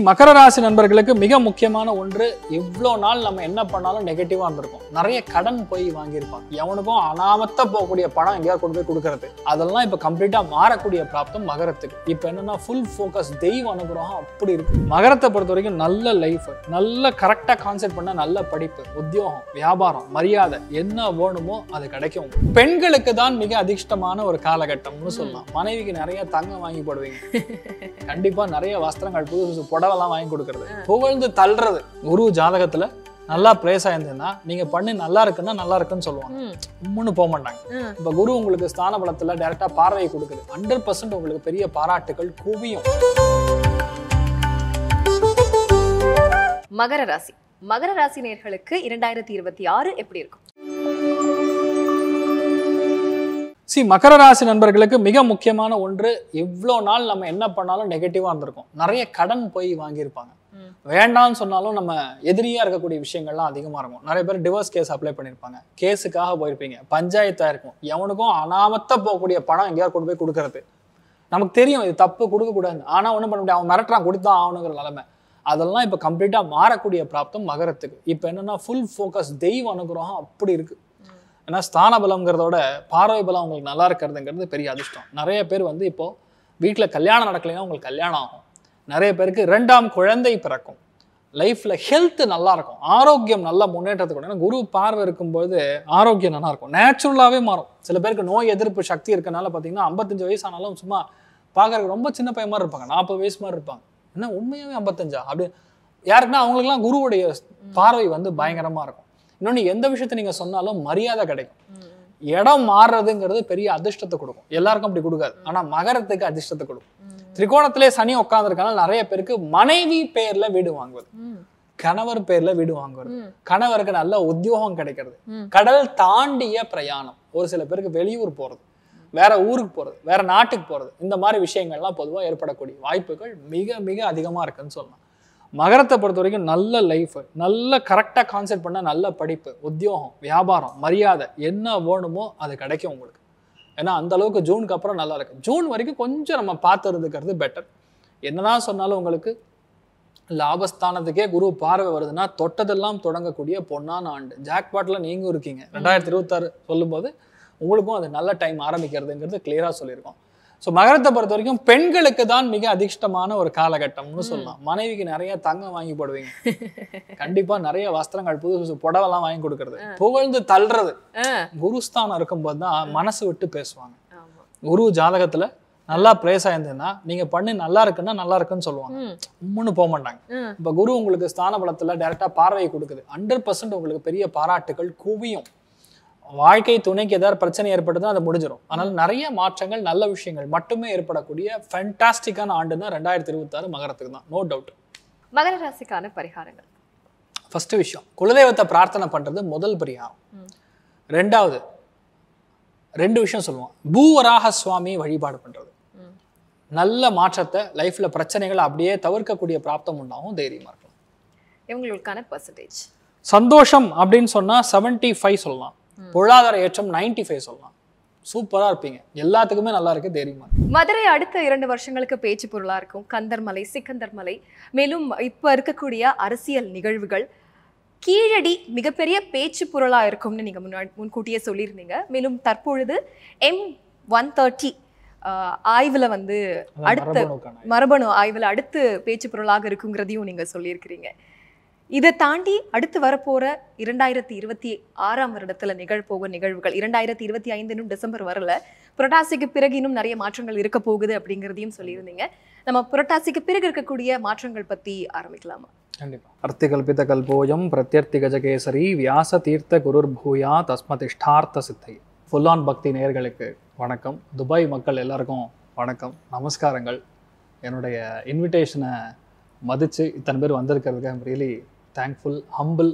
மகர ராசி நண்பர்களுக்கு மிக முக்கியமான ஒன்று, இவ்வளோ நாள் நம்ம என்ன பண்ணாலும் நெகட்டிவா இருந்திருக்கும். நிறைய கடன் போய் வாங்கியிருப்பாங்க. எவனுக்கும் அனாமத்த போகக்கூடிய பணம் எங்கேயாவது கொண்டு போய் கொடுக்கறது, அதெல்லாம் இப்ப கம்ப்ளீட்டா மாறக்கூடிய பிராப்தம் மகரத்துக்கு. இப்ப என்னன்னா ஃபுல் ஃபோக்கஸ், தெய்வ அனுகிரகம் அப்படி இருக்கு. மகரத்தை பொறுத்த வரைக்கும் நல்ல லைஃப், நல்ல கரெக்டா கான்செப்ட் பண்ண நல்ல படிப்பு, உத்தியோகம், வியாபாரம், மரியாதை, என்ன வேணுமோ அது கிடைக்கும். பெண்களுக்கு தான் மிக அதிர்ஷ்டமான ஒரு காலகட்டம்னு சொல்லலாம். மனைவிக்கு நிறைய தங்கம் வாங்கி போடுவீங்க, கண்டிப்பா நிறைய வஸ்திரங்கள், புது புடவெல்லாம் வாங்கி கொடுக்கறது, புகழ்ந்து தள்ளுறது. குரு ஜாதகத்துல நல்லா பிளேஸ் ஆயிருந்ததுன்னா நீங்க பண்ணி நல்லா இருக்குன்னா நல்லா இருக்குன்னு சொல்லுவாங்க, உம்முன்னு போக மாட்டாங்க. இப்ப குரு உங்களுக்கு ஸ்தான பலத்துல டைரக்டா பார்வையை கொடுக்குது, 100% உங்களுக்கு பெரிய பாராட்டுகள் குவியும். மகர ராசி நேயர்களுக்கு 2026 எப்படி இருக்கும்? மகர ராசி நண்பர்களுக்கு மிக முக்கியமான ஒன்று, இவ்வளோ நாள் நம்ம என்ன பண்ணாலும் நெகட்டிவா இருந்திருக்கும். நிறைய கடன் போய் வாங்கியிருப்பாங்க. வேண்டாம்னு சொன்னாலும் நம்ம எதிரியா இருக்கக்கூடிய விஷயங்கள்லாம் அதிகமா இருக்கும். நிறைய பேர் டிவோர்ஸ் கேஸ் அப்ளை பண்ணியிருப்பாங்க, கேஸுக்காக போயிருப்பீங்க, பஞ்சாயத்தா இருக்கும். எவனுக்கும் அனாமத்த போகக்கூடிய பணம் எங்கேயாவது கொண்டு போய் கொடுக்கறது, நமக்கு தெரியும் இது தப்பு, கொடுக்கக்கூடாது. ஆனா ஒன்றும் பண்ண முடியாது, அவன் மிரட்டுறான், கொடுத்தான் ஆகணுங்கிற நிலைமை. அதெல்லாம் இப்ப கம்ப்ளீட்டா மாறக்கூடிய பிராப்தம் மகரத்துக்கு. இப்ப என்னன்னா ஃபுல் ஃபோக்கஸ், தெய்வ அனுகிரகம் அப்படி இருக்கு. ஏன்னா ஸ்தான பலம்ங்கிறதோட பார்வை பலம் உங்களுக்கு நல்லா இருக்கிறதுங்கிறது பெரிய அதிர்ஷ்டம். நிறைய பேர் வந்து இப்போ வீட்டில் கல்யாணம் நடக்கலைன்னா உங்களுக்கு கல்யாணம் ஆகும். நிறைய பேருக்கு 2ஆம் குழந்தை பிறக்கும். லைஃப்ல ஹெல்த் நல்லா இருக்கும், ஆரோக்கியம் நல்ல முன்னேற்றத்துக்கு. ஏன்னா குரு பார்வை இருக்கும்போது ஆரோக்கியம் நல்லா இருக்கும், நேச்சுரலாகவே மாறும். சில பேருக்கு நோய் எதிர்ப்பு சக்தி இருக்கனால பார்த்தீங்கன்னா 55 வயசு ஆனாலும் சும்மா பார்க்கறதுக்கு ரொம்ப சின்ன பையன் மாதிரி இருப்பாங்க, 40 வயசு மாதிரி இருப்பாங்க. ஏன்னா உண்மையாகவே 55 அப்படி யாருக்குன்னா அவங்களுக்குலாம் குருவுடைய பார்வை வந்து பயங்கரமாக இருக்கும். இன்னொன்று, எந்த விஷயத்த நீங்க சொன்னாலும் மரியாதை கிடைக்கும். இடம் மாறுறதுங்கிறது பெரிய அதிர்ஷ்டத்தை கொடுக்கும். எல்லாருக்கும் அப்படி கொடுக்காது, ஆனா மகரத்துக்கு அதிர்ஷ்டத்தை கொடுக்கும். திரிகோணத்திலே சனி உட்கார்ந்துருக்கனால நிறைய பேருக்கு மனைவி பேர்ல வீடு வாங்குவது, கணவர் பேர்ல வீடு வாங்குவது, கணவருக்கு நல்ல உத்தியோகம் கிடைக்கிறது, கடல் தாண்டிய பிரயாணம், ஒரு சில பேருக்கு வெளியூர் போறது, வேற ஊருக்கு போறது, வேற நாட்டுக்கு போறது, இந்த மாதிரி விஷயங்கள்லாம் பொதுவாக ஏற்படக்கூடிய வாய்ப்புகள் மிக மிக அதிகமா இருக்குன்னு சொல்லலாம். மகரத்தை பொறுத்த வரைக்கும் நல்ல லைஃப், நல்ல கரெக்டாக கான்செப்ட் பண்ண நல்ல படிப்பு, உத்தியோகம், வியாபாரம், மரியாதை, என்ன வேணுமோ அது கிடைக்கும் உங்களுக்கு. ஏன்னா அந்த அளவுக்கு ஜூனுக்கு அப்புறம் நல்லா இருக்கு. ஜூன் வரைக்கும் கொஞ்சம் நம்ம பார்த்து இருந்துக்கிறது பெட்டர். என்னதான் சொன்னாலும் உங்களுக்கு லாபஸ்தானத்துக்கே குரு பார்வை வருதுன்னா தொட்டதெல்லாம் தொடங்கக்கூடிய பொன்னான ஆண்டு. ஜாக்பாட்ல நீங்களும் இருக்கீங்க. 2026 சொல்லும்போது உங்களுக்கும் அது நல்ல டைம் ஆரம்பிக்கிறதுங்கிறது கிளியரா சொல்லியிருக்கோம். ஸோ மகரத்தை பொறுத்த வரைக்கும் பெண்களுக்கு தான் மிக அதிர்ஷ்டமான ஒரு காலகட்டம்னு சொல்லலாம். மனைவிக்கு நிறைய தங்கம் வாங்கி போடுவீங்க, கண்டிப்பா நிறைய வஸ்திரங்கள், புது புடவெல்லாம் வாங்கி கொடுக்கறது, புகழ்ந்து தள்ளுறது. குருஸ்தானம் இருக்கும்போது தான் மனசு விட்டு பேசுவாங்க. குரு ஜாதகத்துல நல்லா பிளேஸ் ஆயிருந்ததுன்னா நீங்க பண்ணி நல்லா இருக்குன்னா நல்லா இருக்குன்னு சொல்லுவாங்க, உம்முன்னு போக மாட்டாங்க. இப்ப குரு உங்களுக்கு ஸ்தான பலத்துல டைரக்டா பார்வையை கொடுக்குது, 100% உங்களுக்கு பெரிய பாராட்டுகள் குவியும். வாழ்க்கை துணைக்கு ஏதாவது பிரச்சனை ஏற்படுதுன்னா அது முடிஞ்சிடும். அதனால நிறைய மாற்றங்கள், நல்ல விஷயங்கள் மட்டுமே ஏற்படக்கூடிய ஃபேண்டாஸ்டிக்கான ஆண்டுன்னா 2026 மகரத்துக்கு தான், நோ டவுட். மகர ராசிக்கான பரிகாரங்கள். ஃபர்ஸ்ட் விஷயம், குலதெய்வத்தை பிரார்த்தனை பண்றது முதல் பரிகாரம். ரெண்டாவது 2 விஷயம் சொல்லுவோம். பூவராக சுவாமி வழிபாடு பண்றது நல்ல மாற்றத்தை, லைஃப்ல பிரச்சனைகளை அப்படியே தவிர்க்கக்கூடிய பிராப்தம் உண்டாகும், தைரியமா இருக்கலாம். இவங்களுக்கான பெர்சன்டேஜ் சந்தோஷம் அப்படின்னு சொன்னா 75 சொல்லலாம், பொருளாதார ஏற்றம் 95 சொல்லலாம். சூப்பரா இருப்பீங்க, எல்லாத்துக்குமே நல்லா இருக்கு, தைரியமா. மதுரை அடுத்த 2 வருஷங்களுக்கு பேச்சு பொருளா இருக்கும். கந்தர்மலை, சிக்கந்தர்மலை, மேலும் இப்ப இருக்கக்கூடிய அரசியல் நிகழ்வுகள் கீழடி மிகப்பெரிய பேச்சு பொருளா இருக்கும்னு நீங்க முன்கூட்டியே சொல்லியிருந்தீங்க. மேலும் தற்பொழுது M130 ஆய்வுல வந்து அடுத்த மரபணு ஆய்வுல அடுத்து பேச்சு பொருளாக இருக்குங்கிறதையும் நீங்க சொல்லியிருக்கிறீங்க. இதை தாண்டி அடுத்து வரப்போற 2026 வருடத்துல நிகழ்போக நிகழ்வுகள், 2025 டிசம்பர் வரல, புரட்டாசிக்கு பிறகு இன்னும் நிறைய மாற்றங்கள் இருக்க போகுது அப்படிங்கிறதையும் சொல்லியிருந்தீங்க. நம்ம புரட்டாசிக்கு பிறகு இருக்கக்கூடிய மாற்றங்கள் பத்தி ஆரம்பிக்கலாமா? கண்டிப்பா. அர்த்திகல்பித கல்போயம் பிரத்யர்த்தி கஜகேசரி வியாச தீர்த்த குருர் பூயா தஸ்மதிஷ்டார்த்த சித்தை. ஃபுல் ஆன் பக்தி நேயர்களுக்கு வணக்கம். துபாய் மக்கள் எல்லாருக்கும் வணக்கம், நமஸ்காரங்கள். என்னுடைய இன்விடேஷனை மதித்து இத்தனை பேர் வந்திருக்கிறதுக்கு ஐம் ரியலி தேங்க்ஃபுல், ஹம்பிள்.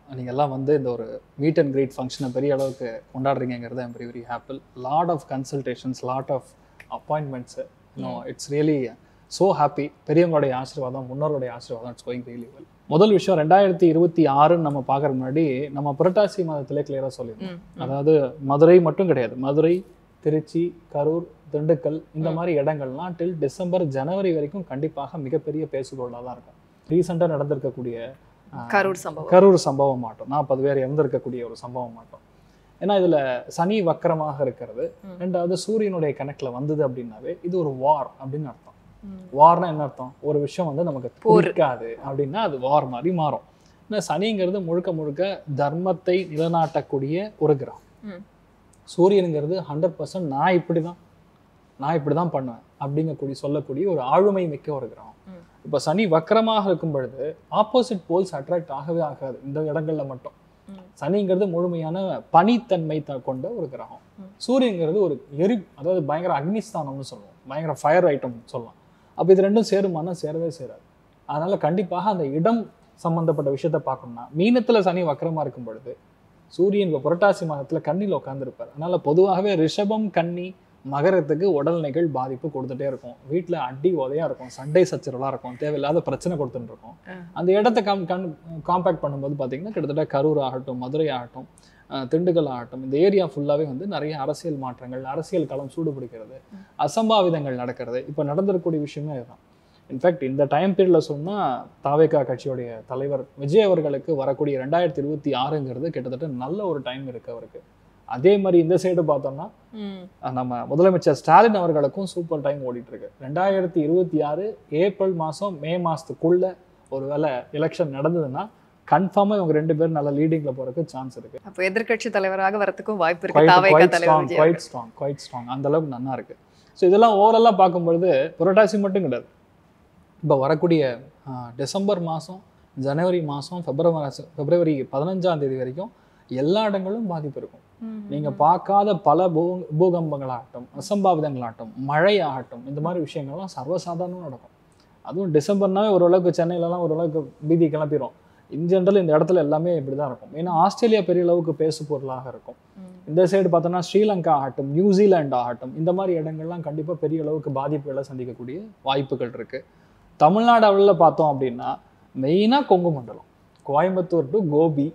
நீங்கள் எல்லாம் வந்து இந்த ஒரு மீட் அண்ட் கிரீட் ஃபங்க்ஷனை பெரிய அளவுக்கு கொண்டாடுறீங்கிறது ஐம் வெரி ஹாப்பிள். Lot of consultations, lot of appointments, it's really so happy. பெரியவங்களுடைய ஆசீர்வாதம், முன்னோருடைய ஆசீர்வாதம், இட்ஸ் கோயிங் ரியலி வெல். முதல் விஷயம், 2026 நம்ம பார்க்குற முன்னாடி நம்ம புரட்டாசி மாதத்திலே கிளியராக சொல்லியிருந்தோம். அதாவது மதுரை மட்டும் கிடையாது, மதுரை, திருச்சி, கரூர், திண்டுக்கல் இந்த மாதிரி இடங்கள்லாம் டில் டிசம்பர் ஜனவரி வரைக்கும் கண்டிப்பாக மிகப்பெரிய பேசுபொருளாக தான் இருக்கும். ரீசெண்டாக நடந்திருக்கக்கூடிய கரூர் சம்பவம் மாட்டோம், 40 பேர் இறந்திருக்கக்கூடிய ஒரு சம்பவம் மாட்டோம். ஏன்னா இதுல சனி வக்கரமாக இருக்கிறது, ரெண்டாவது சூரியனுடைய கணக்குல வந்தது அப்படின்னாவே இது ஒரு வார் அப்படின்னு அர்த்தம். வார்னா என்ன அர்த்தம்? ஒரு விஷயம் வந்து நமக்கு பிடிக்காது அப்படின்னா அது வார் மாதிரி மாறும். ஏன்னா சனிங்கிறது முழுக்க முழுக்க தர்மத்தை நிலநாட்டக்கூடிய ஒரு கிரகம். சூரியனுங்கிறது 100% நான் இப்படிதான் பண்ணுவேன் அப்படிங்கக்கூடிய சொல்லக்கூடிய ஒரு ஆளுமை மிக்க ஒரு கிரகம். இப்ப சனி வக்கரமாக இருக்கும் பொழுது ஆப்போசிட் போல்ஸ் அட்ராக்ட் ஆகவே ஆகாது இந்த இடங்கள்ல மட்டும். சனிங்கிறது முழுமையான பனித்தன்மை கொண்ட ஒரு கிரகம். சூரியங்கிறது ஒரு அதாவது பயங்கர அக்னிஸ்தானம்னு சொல்லுவோம், பயங்கர ஃபயர் ஐட்டம் சொல்லலாம். அப்ப இது ரெண்டும் சேருமானா சேரவே சேராது. அதனால கண்டிப்பாக அந்த இடம் சம்பந்தப்பட்ட விஷயத்த பார்க்கணும்னா மீனத்துல சனி வக்கரமா இருக்கும் பொழுது சூரியன் புரட்டாசி மாதத்துல கன்னியில் உட்கார்ந்துருப்பார். அதனால பொதுவாகவே ரிஷபம் கன்னி மகரத்துக்கு உடல்நிலைகள் பாதிப்பு கொடுத்துட்டே இருக்கும். வீட்டுல அடி உதையா இருக்கும், சண்டை சச்சரவா இருக்கும், தேவையில்லாத பிரச்சனை கொடுத்துட்டு இருக்கும். அந்த இடத்த காம்பேக்ட் பண்ணும்போது பாத்தீங்கன்னா கிட்டத்தட்ட கரூர் ஆகட்டும், மதுரை ஆகட்டும், திண்டுக்கல் ஆகட்டும், இந்த ஏரியா ஃபுல்லாவே வந்து நிறைய அரசியல் மாற்றங்கள், அரசியல் களம் சூடு பிடிக்கிறது, அசம்பாவிதங்கள் நடக்கிறது. இப்ப நடந்திருக்கக்கூடிய விஷயமே இதுதான். இன்ஃபேக்ட் இந்த டைம் பீரியட்ல சொன்னா தாவேகா கட்சியுடைய தலைவர் விஜய் அவர்களுக்கு வரக்கூடிய 2026ங்கிறது கிட்டத்தட்ட நல்ல ஒரு டைம் இருக்கு அவருக்கு. அதே மாதிரி இந்த சைடு பார்த்தோம்னா நம்ம முதலமைச்சர் ஸ்டாலின் அவர்களுக்கும் சூப்பர் டைம் ஓடிட்டு இருக்கு. 2026 ஏப்ரல் மாசம் மே மாசத்துக்குள்ள ஒருவேளை எலெக்ஷன் நடந்ததுன்னா கன்ஃபார்மா இவங்க 2 பேரும் நல்ல லீடிங்ல போறதுக்கு சான்ஸ் இருக்கு. அப்ப எதிர்க்கட்சி தலைவராக வரதுக்கும் வாய்ப்பு இருக்கு. தாவேகா தலைவர் குவைட் ஸ்ட்ராங் அந்த அளவுக்கு நல்லா இருக்கு. ஸோ இதெல்லாம் ஓவராலா பார்க்கும்பொழுது புரட்டாசி மட்டும் கிடையாது, இப்போ வரக்கூடிய டிசம்பர் மாதம், ஜனவரி மாதம், பிப்ரவரி 15ஆம் தேதி வரைக்கும் எல்லா இடங்களும் பாதிப்பு இருக்கும். நீங்க பார்க்காத பல பூகம்பங்களாகட்டும், அசம்பாவிதங்களாகட்டும், மழை ஆகட்டும், இந்த மாதிரி விஷயங்கள்லாம் சர்வசாதாரணம் நடக்கும். அதுவும் டிசம்பர்னாவே ஓரளவுக்கு சென்னையிலலாம் ஓரளவுக்கு பீதி கிளப்பிடும். இன் ஜென்ரல் இந்த இடத்துல எல்லாமே இப்படிதான் இருக்கும். ஏன்னா ஆஸ்திரேலியா பெரிய அளவுக்கு பேசு பொருளாக இருக்கும். இந்த சைடு பார்த்தோம்னா ஸ்ரீலங்கா ஆகட்டும், நியூசிலாந்து ஆகட்டும், இந்த மாதிரி இடங்கள்லாம் கண்டிப்பா பெரிய அளவுக்கு பாதிப்புகளை சந்திக்கக்கூடிய வாய்ப்புகள் இருக்கு. தமிழ்நாடு அளவில் பார்த்தோம் அப்படின்னா மெயினாக கொங்கு மண்டலம், கோயம்புத்தூர் டு கோபி,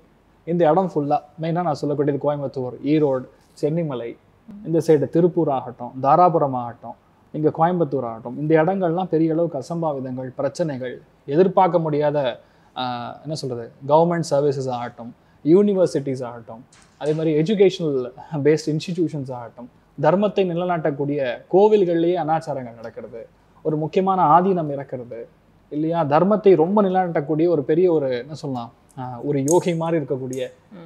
இந்த இடம் ஃபுல்லாக மெயினாக நான் சொல்லக்கூடியது கோயம்புத்தூர், ஈரோடு, சென்னிமலை, இந்த சைடு திருப்பூர் ஆகட்டும், தாராபுரம் ஆகட்டும், இங்கே கோயம்புத்தூர் ஆகட்டும், இந்த இடங்கள்லாம் பெரிய அளவுக்கு அசம்பாவிதங்கள், பிரச்சனைகள், எதிர்பார்க்க முடியாத என்ன சொல்கிறது கவர்மெண்ட் சர்வீசஸ் ஆகட்டும், யூனிவர்சிட்டிஸ் ஆகட்டும், அதே மாதிரி எஜுகேஷனல் பேஸ்ட் இன்ஸ்டிடியூஷன்ஸ் ஆகட்டும், தர்மத்தை நிலநாட்டக்கூடிய கோவில்கள்லேயே அனாச்சாரங்கள் நடக்கிறது, ஒரு முக்கியமான ஆதீனம் இறக்கிறது இல்லையா, தர்மத்தை ரொம்ப நிலநாட்டக்கூடிய ஒரு பெரிய ஒரு என்ன சொல்லலாம் ஒரு யோகி மாதிரி இருக்கக்கூடிய,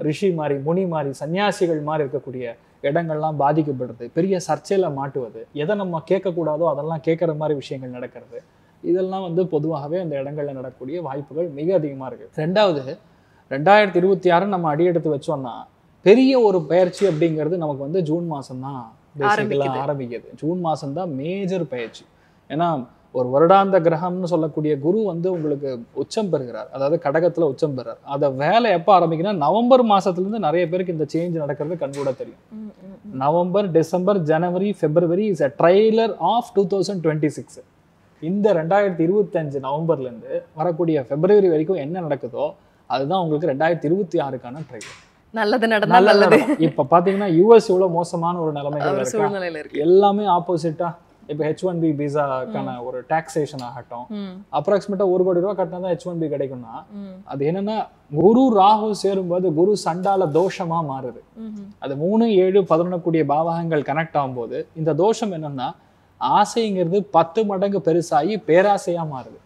ரிஷி மாதிரி, முனி மாதிரி, சன்னியாசிகள் மாதிரி இருக்கக்கூடிய இடங்கள்லாம் பாதிக்கப்படுறது, பெரிய சர்ச்சையில மாட்டுவது, எதை நம்ம கேட்கக்கூடாதோ அதெல்லாம் கேட்குற மாதிரி விஷயங்கள் நடக்கிறது, இதெல்லாம் வந்து பொதுவாகவே அந்த இடங்கள்ல நடக்கக்கூடிய வாய்ப்புகள் மிக அதிகமா இருக்கு. ரெண்டாவது 2026 நம்ம அடியெடுத்து வச்சோம்னா பெரிய ஒரு பயிற்சி அப்படிங்கிறது நமக்கு வந்து ஜூன் மாசம் தான் ஆரம்பிக்குது. ஜூன் மாசம் தான் மேஜர் பயிற்சி. ஏன்னா ஒரு வருடாந்த கிரகம்னு சொல்லக்கூடிய குரு வந்து உங்களுக்கு உச்சம் பெறுகிறார், அதாவது கடகத்துல உச்சம் பெறார். அதை வேலை எப்போ ஆரம்பிக்குன்னா நவம்பர் மாசத்துல இருந்து நிறைய பேருக்கு இந்த சேஞ்ச் நடக்கிறது கண்கூட தெரியும். November, December, January, February is a trailer of 2026. இந்த 2025 நவம்பர்ல இருந்து வரக்கூடிய பிப்ரவரி வரைக்கும் என்ன நடக்குதோ அதுதான் உங்களுக்கு 2026க்கான ட்ரைலர். நல்லது நடந்தது. இப்ப பாத்தீங்கன்னா யூஎஸ் இவ்வளவு மோசமான ஒரு நிலைமைகள் இருக்கு, எல்லாமே ஆப்போசிட்டா. இப்போ H1B விசாக்கான ஒரு டாக்ஸேஷன் ஆகட்டும், அப்ராக்சிமேட்டா 1 கோடி ரூபாய் கட்டினா தான் H1B கிடைக்கும்னா அது என்னன்னா குரு ராகு சேரும்போது குரு சண்டால தோஷமா மாறுது. அது 3, 7, 11 கூடிய பாவகங்கள் கனெக்ட் ஆகும்போது இந்த தோஷம் என்னன்னா ஆசைங்கிறது 10 மடங்கு பெருசாகி பேராசையா மாறுது.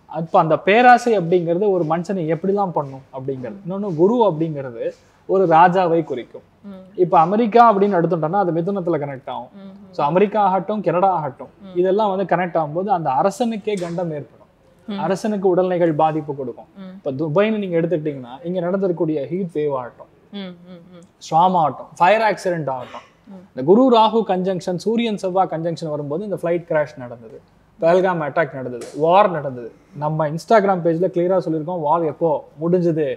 அப்ப அந்த பேராசை அப்படிங்கிறது ஒரு மனுஷனை எப்படிலாம் பண்ணும் அப்படிங்கிறது. இன்னொன்னு குரு அப்படிங்கிறது ஒரு ராஜாவை குறிக்கும். இப்ப அமெரிக்கா அப்படின்னு எடுத்துட்டோம்னா அது மிதுனத்துல கனெக்ட் ஆகும். ஸோ அமெரிக்கா ஆகட்டும், கனடா ஆகட்டும், இதெல்லாம் வந்து கனெக்ட் ஆகும்போது அந்த அரசனுக்கே கண்டம் ஏற்படும், அரசனுக்கு உடல்நிலைகள் பாதிப்பு கொடுக்கும். இப்ப துபாய்னு நீங்க எடுத்துக்கிட்டீங்கன்னா இங்க நடந்திருக்கக்கூடிய ஹீட் வேவ் ஆகட்டும், ஸ்ட்ராம் ஆகட்டும், ஃபயர் ஆக்சிடென்ட் ஆகட்டும், இந்த குரு ராகு கன்ஜங்ஷன், சூரியன் செவ்வாய் கன்ஜங்ஷன் வரும்போது இந்த ஃபிளைட் கிராஷ் நடந்தது, பஹல்காம் அட்டாக் நடந்தது, வார் நடந்தது. நம்ம இன்ஸ்டாகிராம் பேஜ்ல கிளியரா சொல்லியிருக்கோம் வார் எப்போ முடிஞ்சது,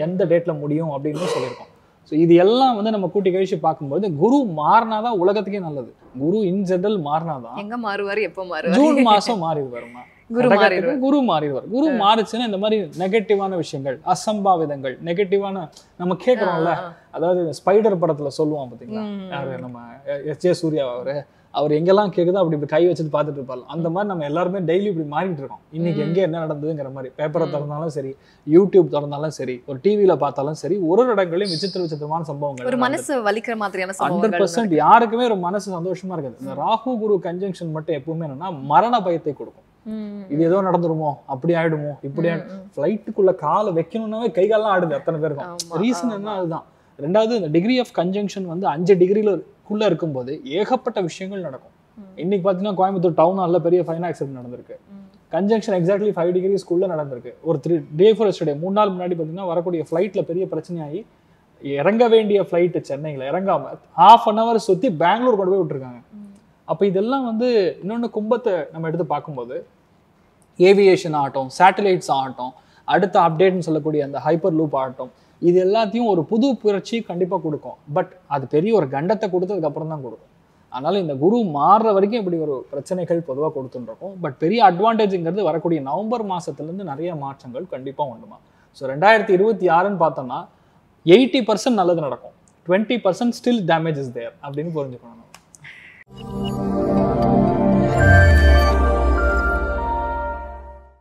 எந்த டேட்ல முடியும் அப்படின்னு சொல்லியிருக்கோம். ஸோ இது எல்லாம் வந்து நம்ம கூட்டி கழிச்சு பார்க்கும்போது குரு மாறினாதான் உலகத்துக்கே நல்லது. குரு இன் ஜெனரல் மாறினாதான். எங்க மாறுவாரு, எப்போ மாறுவாரு, ஜூன் மாசம் மாறிடுவாருமா. குரு கடகத்துக்கு குரு மாறிடுவார். குரு மாறிச்சுன்னா இந்த மாதிரி நெகட்டிவான விஷயங்கள், அசம்பாவிதங்கள், நெகட்டிவான நம்ம கேட்கறோம்ல, அதாவது ஸ்பைடர் படத்துல சொல்லுவான் பாத்தீங்களா, யாரு நம்ம எஸ்.ஜே. சூர்யா அவர் எங்கெல்லாம் கேக்குதோ அப்படி இப்படி கை வச்சுட்டு பார்த்துட்டு இருப்பாரு. அந்த மாதிரி நம்ம எல்லாருமே டெய்லி இப்படி மாறிட்டு இருக்கோம். இன்னைக்கு எங்க என்ன நடந்ததுங்கிற மாதிரி பேப்பரை திறந்தாலும் சரி, யூடியூப் திறந்தாலும் சரி, ஒரு டிவியில பார்த்தாலும் சரி, ஒரு இடங்களையும் விசித்திரமான சம்பவங்கள், ஒரு மனசு வலிக்கிற மாதிரியான 100% யாருக்குமே ஒரு மனசு சந்தோஷமா இருக்காது. இந்த ராகு குரு கன்ஜங்ஷன் மட்டும் எப்பவுமே என்னன்னா மரண பயத்தை கொடுக்கும். இது ஏதோ நடந்துருமோ, அப்படி ஆயிடுமோ, இப்படி ஃபிளைட்டுக்குள்ள காலை வைக்கணும்னாவே கை காலெல்லாம் ஆடுது அத்தனை பேருக்கும். ரீசன் என்ன அதுதான். ரெண்டாவது இந்த டிகிரி ஆஃப் கன்ஜங்ஷன் வந்து 5 டிகிரிக்குள்ள இருக்கும்போது ஏகப்பட்ட விஷயங்கள் நடக்கும். இன்னைக்கு பாத்தீங்கன்னா கோயம்புத்தூர் டவுன் ஹால்ல பெரிய ஃபைன் ஆக்சிடென்ட் நடந்திருக்கு. கன்ஜங்ஷன் எக்ஸாக்ட்லி 5 டிகிரிஸ்க்குள்ள நடந்திருக்கு. ஒரு 3 4 நாள் முன்னாடி பாத்தீங்கன்னா வரக்கூடிய ஃபிளைட்ல பெரிய பிரச்சனையாகி இறங்க வேண்டிய ஃபிளைட் சென்னையில இறங்காம ½ அன் ஹவர் சுத்தி பெங்களூர் கொண்டு போய் விட்டுருக்காங்க. அப்ப இதெல்லாம் வந்து இன்னொன்னு கும்பத்தை நம்ம எடுத்து பார்க்கும்போது ஏவியேஷன் ஆகட்டும், சேட்டலைட்ஸ் ஆகட்டும், அடுத்த அப்டேட்னு சொல்லக்கூடிய அந்த ஹைப்பர் லூப் ஆகட்டும், இது எல்லாத்தையும் ஒரு புது புரட்சி கண்டிப்பா கொடுக்கும். பட் அது பெரிய ஒரு கண்டத்தை கொடுத்ததுக்கு அப்புறம் தான் கொடுக்கும். அதனால இந்த குரு மாறுற வரைக்கும் இப்படி ஒரு பிரச்சனைகள் பொதுவாக கொடுத்துருக்கும். பட் பெரிய அட்வான்டேஜ்ங்கிறது வரக்கூடிய நவம்பர் மாசத்துல நிறைய மாற்றங்கள் கண்டிப்பா உண்டுமா. ஸோ 2026ன்னு பார்த்தோம்னா 80% நல்லது நடக்கும், 20% ஸ்டில் டேமேஜ் இஸ் தேர் அப்படின்னு புரிஞ்சுக்கணும்.